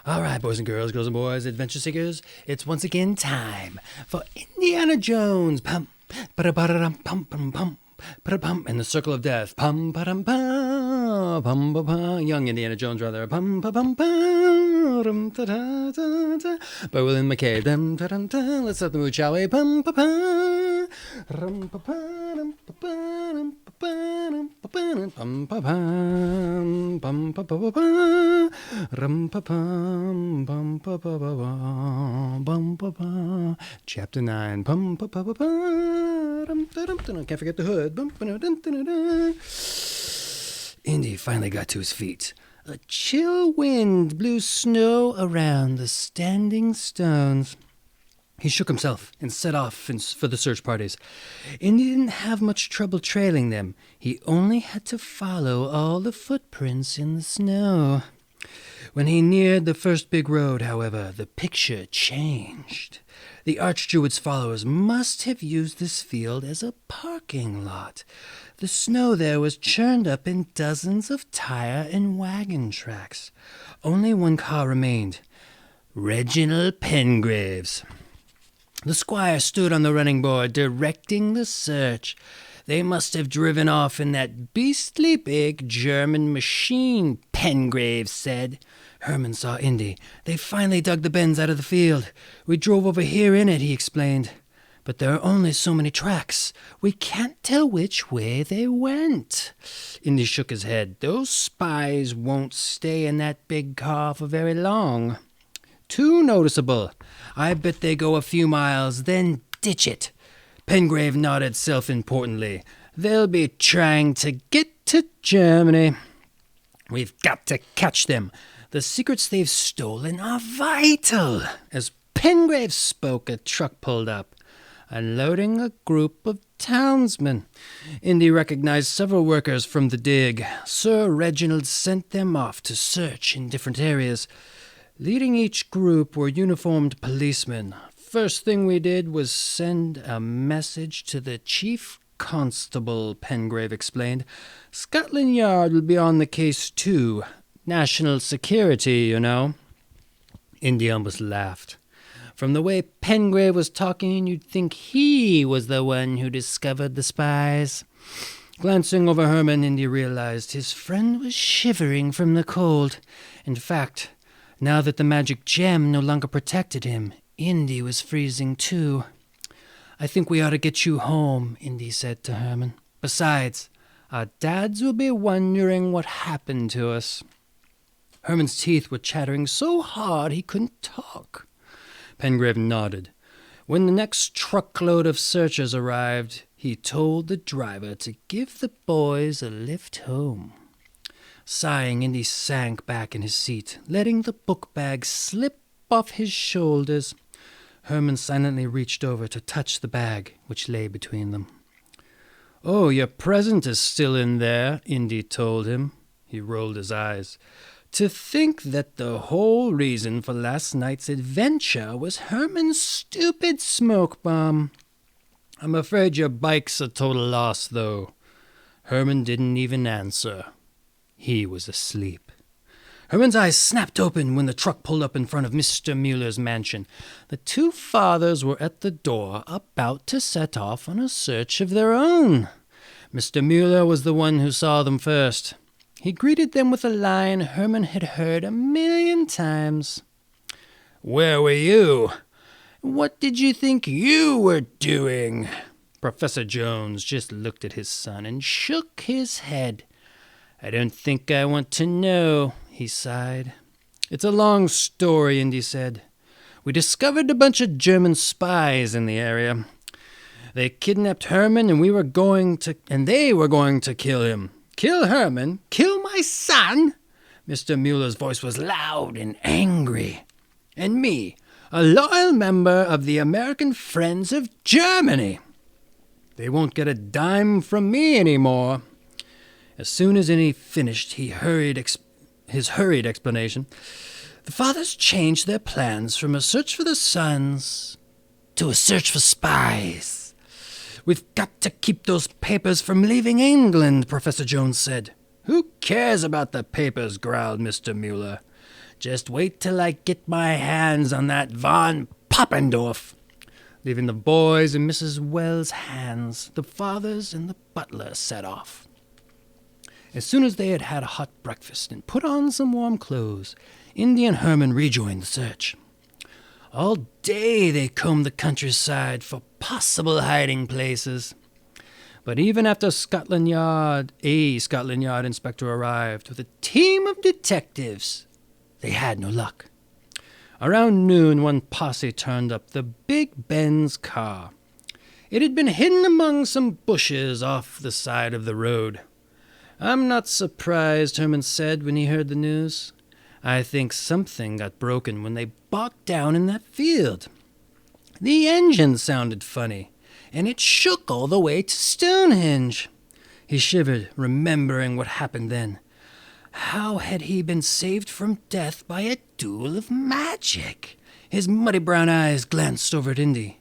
All right, boys and girls and boys, adventure seekers, it's once again time for Indiana Jones. Pum, ba-da-ba-da-dum, pum, pum, pum, ba-da-pum, in the circle of death. Pum, ba-dum, pum, pum, ba-pum, young Indiana Jones, rather. Pum, ba-pum, pum, da-da-da-da, by William McCay. Dum, da-dum, da. Let's set the mood, shall we? Pum, ba-pum, rum, ba-pum, ba-pum, ba-pum, pum, ba-pum, pum, ba-ba-ba, rum, ba-pum, bum, ba-ba-ba, bum, ba-ba. Chapter 9. Pum, ba-ba-ba, rum, da-dum, da-dum. Can't forget the hood. Bum, ba-dum, da-da-da. Indy finally got to his feet. A chill wind blew snow around the standing stones. He shook himself and set off for the search parties. Indy didn't have much trouble trailing them. He only had to follow all the footprints in the snow. When he neared the first big road, however, the picture changed. The Archdruid's followers must have used this field as a parking lot. The snow there was churned up in dozens of tire and wagon tracks. Only one car remained, Reginald Pengrave's. The squire stood on the running board, directing the search. They must have driven off in that beastly big German machine, Pengrave said. Herman saw Indy. They finally dug the bends out of the field. We drove over here in it, he explained. But there are only so many tracks. We can't tell which way they went. Indy shook his head. Those spies won't stay in that big car for very long. Too noticeable. I bet they go a few miles, then ditch it. Pengrave nodded self-importantly. They'll be trying to get to Germany. We've got to catch them. The secrets they've stolen are vital. As Pengrave spoke, a truck pulled up, unloading a group of townsmen. Indy recognized several workers from the dig. Sir Reginald sent them off to search in different areas. Leading each group were uniformed policemen. First thing we did was send a message to the chief constable, Pengrave explained. Scotland Yard will be on the case too. National security, you know. Indy almost laughed. From the way Pengrave was talking, you'd think he was the one who discovered the spies. Glancing over Herman, Indy realized his friend was shivering from the cold. In fact, now that the magic gem no longer protected him, Indy was freezing too. I think we ought to get you home, Indy said to Herman. Besides, our dads will be wondering what happened to us. Herman's teeth were chattering so hard he couldn't talk. Pengrave nodded. When the next truckload of searchers arrived, he told the driver to give the boys a lift home. Sighing, Indy sank back in his seat, letting the book bag slip off his shoulders. Herman silently reached over to touch the bag, which lay between them. Oh, your present is still in there, Indy told him. He rolled his eyes. To think that the whole reason for last night's adventure was Herman's stupid smoke bomb. I'm afraid your bike's a total loss, though. Herman didn't even answer. He was asleep. Herman's eyes snapped open when the truck pulled up in front of Mr. Mueller's mansion. The two fathers were at the door, about to set off on a search of their own. Mr. Mueller was the one who saw them first. He greeted them with a line Herman had heard 1,000,000 times. Where were you? What did you think you were doing? Professor Jones just looked at his son and shook his head. I don't think I want to know, he sighed. It's a long story, Indy said. We discovered a bunch of German spies in the area. They kidnapped Herman and they were going to kill him. Kill Herman? Kill my son? Mr. Mueller's voice was loud and angry. And me, a loyal member of the American Friends of Germany. They won't get a dime from me anymore. As soon as Indy finished, his hurried explanation. The fathers changed their plans from a search for the sons to a search for spies. We've got to keep those papers from leaving England, Professor Jones said. Who cares about the papers, growled Mr. Mueller. Just wait till I get my hands on that Von Poppendorf. Leaving the boys in Mrs. Wells' hands, the fathers and the butler set off. As soon as they had had a hot breakfast and put on some warm clothes, Indy and Herman rejoined the search. All day they combed the countryside for possible hiding places. But even after a Scotland Yard inspector arrived with a team of detectives, they had no luck. Around noon, one posse turned up the Big Ben's car. It had been hidden among some bushes off the side of the road. "I'm not surprised," Herman said when he heard the news. "I think something got broken when they bogged down in that field. The engine sounded funny, and it shook all the way to Stonehenge." He shivered, remembering what happened then. How had he been saved from death by a duel of magic? His muddy brown eyes glanced over at Indy.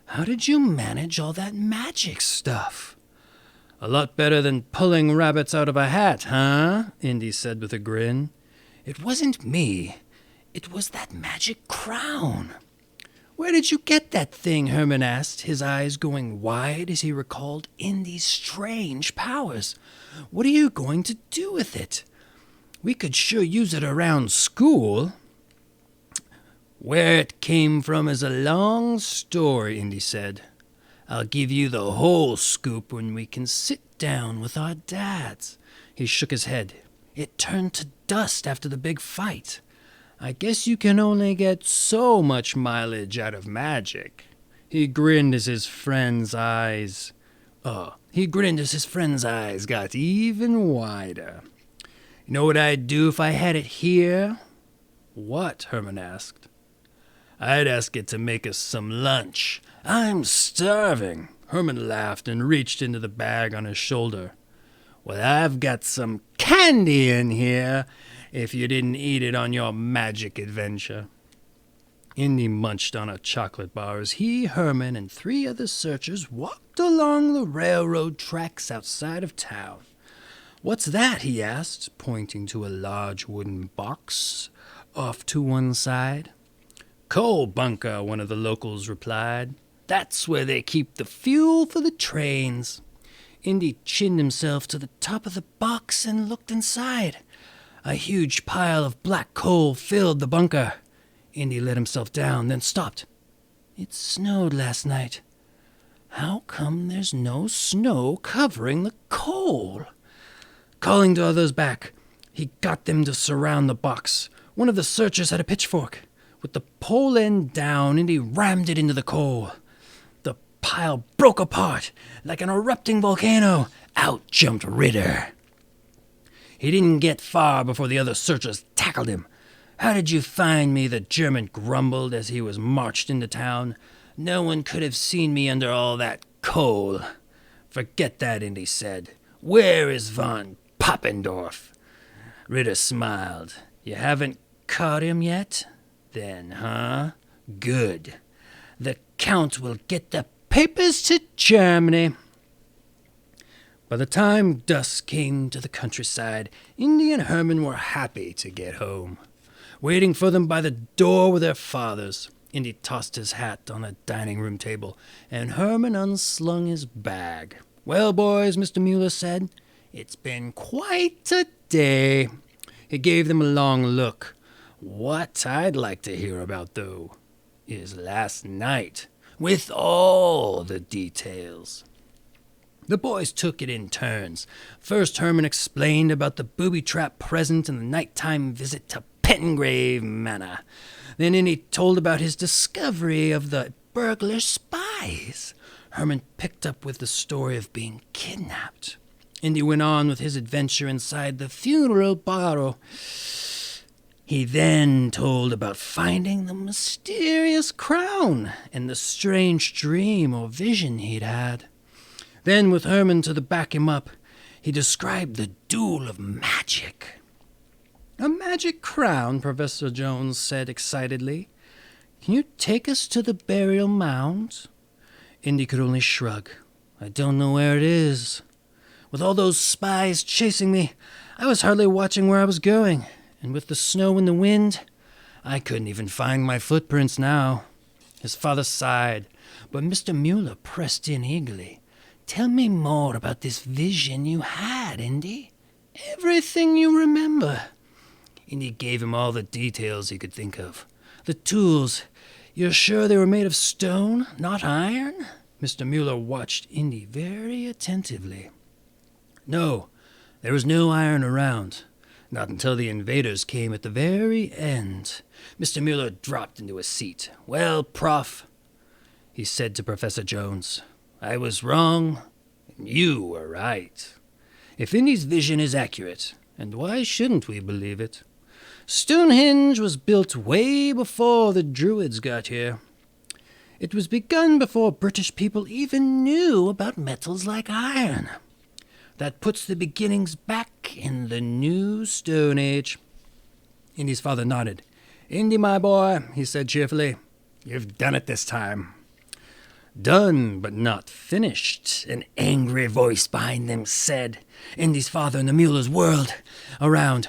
"How did you manage all that magic stuff?" "A lot better than pulling rabbits out of a hat, huh?" Indy said with a grin. "It wasn't me. It was that magic crown." "Where did you get that thing?" Herman asked, his eyes going wide as he recalled Indy's strange powers. "What are you going to do with it? We could sure use it around school." "Where it came from is a long story," Indy said. "I'll give you the whole scoop when we can sit down with our dads." He shook his head. "It turned to dust after the big fight. I guess you can only get so much mileage out of magic." He grinned as his friend's eyes got even wider. "You know what I'd do if I had it here?" "What?" Herman asked. "I'd ask it to make us some lunch. I'm starving." Herman laughed and reached into the bag on his shoulder. "Well, I've got some candy in here, if you didn't eat it on your magic adventure." Indy munched on a chocolate bar as he, Herman, and 3 other searchers walked along the railroad tracks outside of town. "What's that?" he asked, pointing to a large wooden box off to one side. "Coal bunker," one of the locals replied. "That's where they keep the fuel for the trains." Indy chinned himself to the top of the box and looked inside. A huge pile of black coal filled the bunker. Indy let himself down, then stopped. "It snowed last night. How come there's no snow covering the coal?" Calling to others back, he got them to surround the box. One of the searchers had a pitchfork. With the pole end down, Indy rammed it into the coal. The pile broke apart like an erupting volcano. Out jumped Ritter. He didn't get far before the other searchers tackled him. "How did you find me?" the German grumbled as he was marched into town. "No one could have seen me under all that coal." "Forget that," Indy said. "Where is Von Poppendorf?" Ritter smiled. "You haven't caught him yet? Then, huh? Good. The Count will get the papers to Germany." By the time dusk came to the countryside, Indy and Herman were happy to get home. Waiting for them by the door were their fathers. Indy tossed his hat on a dining room table, and Herman unslung his bag. "Well, boys," Mr. Mueller said, "it's been quite a day." He gave them a long look. "What I'd like to hear about, though, is last night, with all the details." The boys took it in turns. First, Herman explained about the booby-trap present and the nighttime visit to Pengrave Manor. Then Indy told about his discovery of the burglar spies. Herman picked up with the story of being kidnapped. Indy went on with his adventure inside the funeral parlor. He then told about finding the mysterious crown and the strange dream or vision he'd had. Then, with Herman to back him up, he described the duel of magic. "A magic crown," Professor Jones said excitedly. "Can you take us to the burial mound?" Indy could only shrug. "I don't know where it is. With all those spies chasing me, I was hardly watching where I was going. And with the snow and the wind, I couldn't even find my footprints now." His father sighed, but Mr. Mueller pressed in eagerly. "Tell me more about this vision you had, Indy. Everything you remember." Indy gave him all the details he could think of. "The tools, you're sure they were made of stone, not iron?" Mr. Mueller watched Indy very attentively. "No, there was no iron around. Not until the invaders came at the very end." Mr. Mueller dropped into a seat. "Well, Prof," he said to Professor Jones, "I was wrong, and you were right. If Indy's vision is accurate, and why shouldn't we believe it, Stonehenge was built way before the druids got here. It was begun before British people even knew about metals like iron. That puts the beginnings back in the new Stone Age." Indy's father nodded. "Indy, my boy," he said cheerfully, "you've done it this time." "Done, but not finished," an angry voice behind them said. Indy's father and the Muellers whirled around.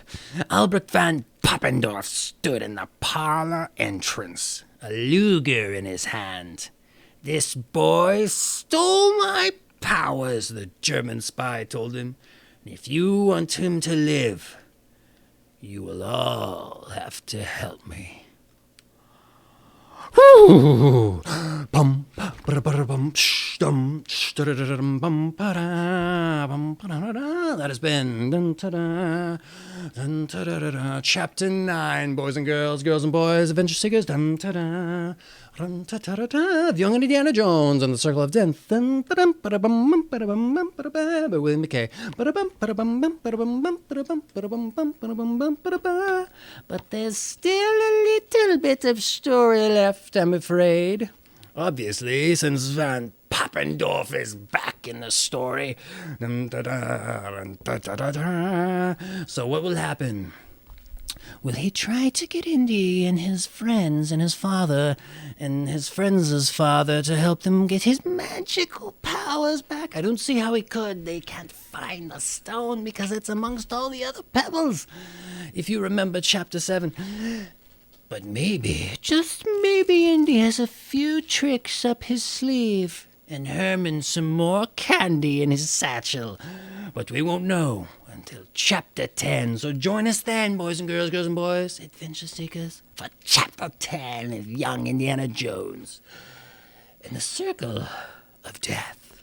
Albrecht van Poppendorf stood in the parlor entrance, a luger in his hand. "This boy stole my powers," the German spy told him. "And if you want him to live, you will all have to help me." Woo! Bum, ba-da-ba-da-bum, dum, bum, ba-da, bum, ba-da-da-da. That has been Chapter 9, boys and girls, girls and boys, adventure seekers, of Young Indiana Jones and the Circle of Death, by William McCay. But there's still a little bit of story left, I'm afraid. Obviously, since Van Poppendorf is back in the story. So what will happen? Will he try to get Indy and his friends and his father and his friends' father to help them get his magical powers back? I don't see how he could. They can't find the stone because it's amongst all the other pebbles, if you remember Chapter 7. But maybe, just maybe, Indy has a few tricks up his sleeve, and Herman some more candy in his satchel. But we won't know until Chapter 10. So join us then, boys and girls, girls and boys, adventure seekers, for Chapter 10 of Young Indiana Jones and the Circle of Death.